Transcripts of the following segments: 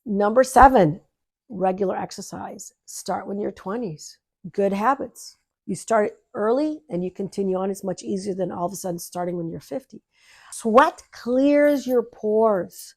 Number 7, regular exercise. Start when you're 20s. Good habits. You start early and you continue on. It's much easier than all of a sudden starting when you're 50. Sweat clears your pores.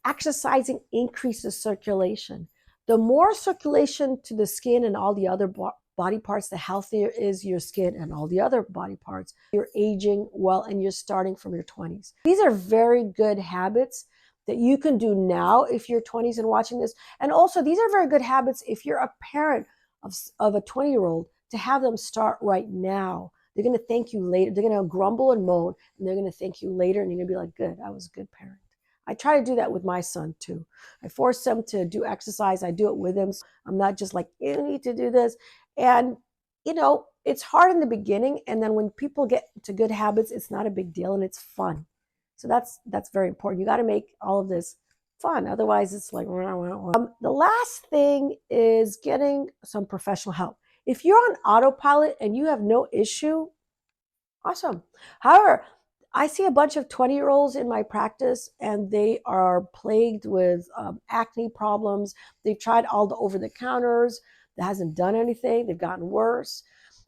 Exercising increases circulation. The more circulation to the skin and all the other body parts, the healthier is your skin and all the other body parts. You're aging well and you're starting from your 20s. These are very good habits that you can do now if you're 20s and watching this. And also, these are very good habits if you're a parent of a 20-year-old to have them start right now. They're going to thank you later. They're going to grumble and moan, and they're going to thank you later, and you're going to be like, good, I was a good parent. I try to do that with my son too. I force him to do exercise. I do it with him. I'm not just like, you need to do this. And, it's hard in the beginning. And then when people get to good habits, it's not a big deal and it's fun. So that's very important. You got to make all of this fun. Otherwise, it's like, the last thing is getting some professional help. If you're on autopilot and you have no issue, awesome. However, I see a bunch of 20-year-olds in my practice and they are plagued with acne problems. They've tried all the over-the-counters. That hasn't done anything. They've gotten worse.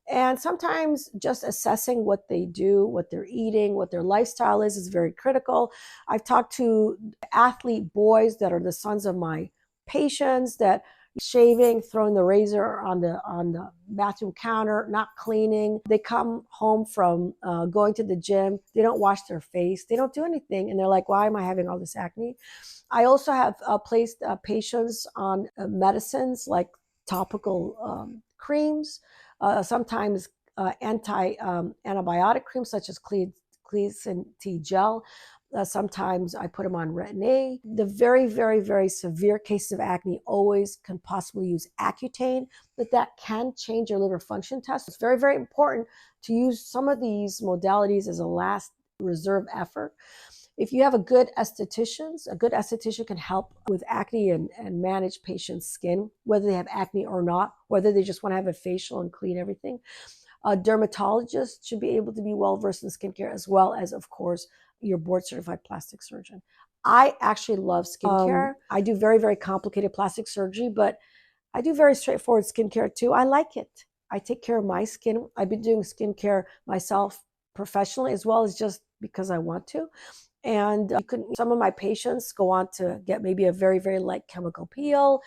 And sometimes just assessing what they do, what they're eating, what their lifestyle is very critical. I've talked to athlete boys that are the sons of my patients that shaving, throwing the razor on the bathroom counter, not cleaning. They come home from going to the gym. They don't wash their face. They don't do anything. And they're like, why am I having all this acne? I also have placed patients on medicines like topical creams, sometimes antibiotic creams such as Cleason T gel. Sometimes I put them on Retin-A. The very, very, very severe cases of acne always can possibly use Accutane, but that can change your liver function test. It's very, very important to use some of these modalities as a last reserve effort. If you have a good esthetician can help with acne and manage patients' skin, whether they have acne or not, whether they just want to have a facial and clean everything. A dermatologist should be able to be well-versed in skincare, as well as, of course, your board-certified plastic surgeon. I actually love skincare. I do very, very complicated plastic surgery, but I do very straightforward skincare too. I like it. I take care of my skin. I've been doing skincare myself professionally, as well as just because I want to. And some of my patients go on to get maybe a very, very light chemical peel.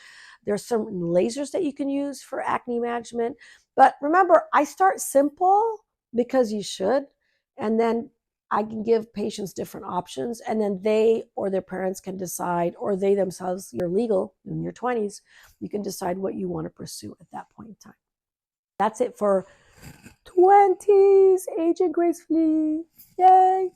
There's some lasers that you can use for acne management. But remember, I start simple because you should. And then I can give patients different options. And then they or their parents can decide, or they themselves, you're legal in your 20s, you can decide what you want to pursue at that point in time. That's it for 20s, aging gracefully. Yay.